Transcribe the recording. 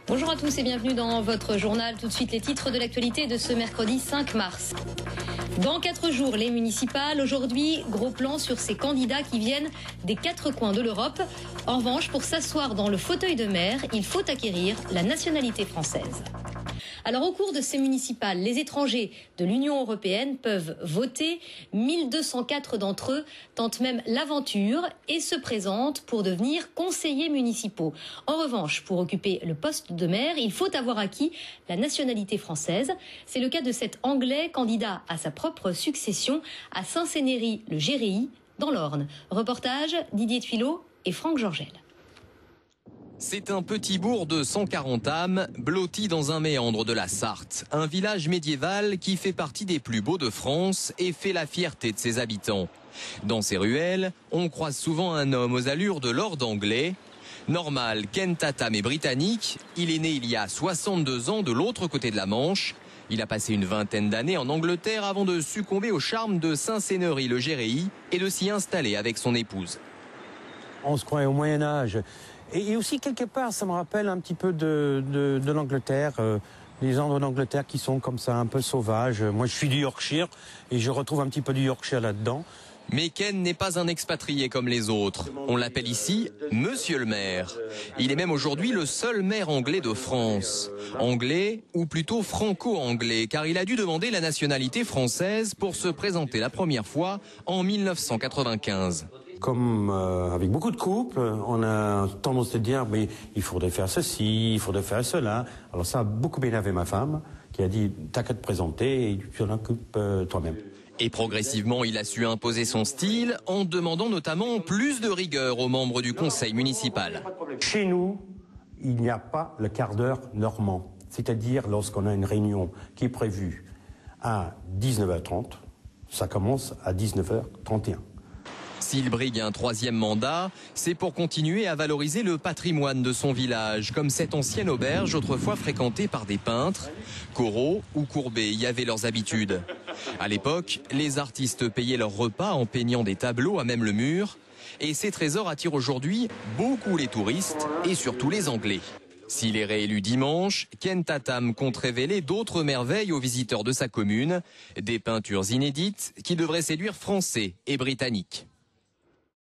Bonjour à tous et bienvenue dans votre journal. Tout de suite les titres de l'actualité de ce mercredi 5 mars. Dans 4 jours, les municipales. Aujourd'hui, gros plan sur ces candidats qui viennent des 4 coins de l'Europe. En revanche, pour s'asseoir dans le fauteuil de maire, il faut acquérir la nationalité française. Alors au cours de ces municipales, les étrangers de l'Union européenne peuvent voter. 1204 d'entre eux tentent même l'aventure et se présentent pour devenir conseillers municipaux. En revanche, pour occuper le poste de maire, il faut avoir acquis la nationalité française. C'est le cas de cet Anglais candidat à sa propre succession à Saint-Cénéry-le-Géréy dans l'Orne. Reportage Didier Tuilot et Franck Georgel. C'est un petit bourg de 140 âmes, blotti dans un méandre de la Sarthe. Un village médiéval qui fait partie des plus beaux de France et fait la fierté de ses habitants. Dans ces ruelles, on croise souvent un homme aux allures de lord anglais. Normal, Ken Tatham est britannique. Il est né il y a 62 ans de l'autre côté de la Manche. Il a passé une vingtaine d'années en Angleterre avant de succomber au charme de Saint-Cénéry-le-Géréy et de s'y installer avec son épouse. On se croit au Moyen-Âge. Et aussi, quelque part, ça me rappelle un petit peu de l'Angleterre, les endroits d'Angleterre qui sont comme ça, un peu sauvages. Moi, je suis du Yorkshire et je retrouve un petit peu du Yorkshire là-dedans. Mais Ken n'est pas un expatrié comme les autres. On l'appelle ici Monsieur le maire. Il est même aujourd'hui le seul maire anglais de France. Anglais, ou plutôt franco-anglais, car il a dû demander la nationalité française pour se présenter la première fois en 1995. Comme avec beaucoup de couples, on a tendance à dire mais il faudrait faire ceci, il faudrait faire cela. Alors ça a beaucoup énervé ma femme qui a dit t'as qu'à te présenter et tu en occupes toi-même. Et progressivement, il a su imposer son style en demandant notamment plus de rigueur aux membres du conseil municipal. Chez nous, il n'y a pas le quart d'heure normand. C'est-à-dire lorsqu'on a une réunion qui est prévue à 19h30, ça commence à 19h31. S'il brigue un 3e mandat, c'est pour continuer à valoriser le patrimoine de son village, comme cette ancienne auberge autrefois fréquentée par des peintres. Corot ou Courbet y avaient leurs habitudes. À l'époque, les artistes payaient leurs repas en peignant des tableaux à même le mur. Et ces trésors attirent aujourd'hui beaucoup les touristes et surtout les Anglais. S'il est réélu dimanche, Ken Tatham compte révéler d'autres merveilles aux visiteurs de sa commune. Des peintures inédites qui devraient séduire Français et Britanniques.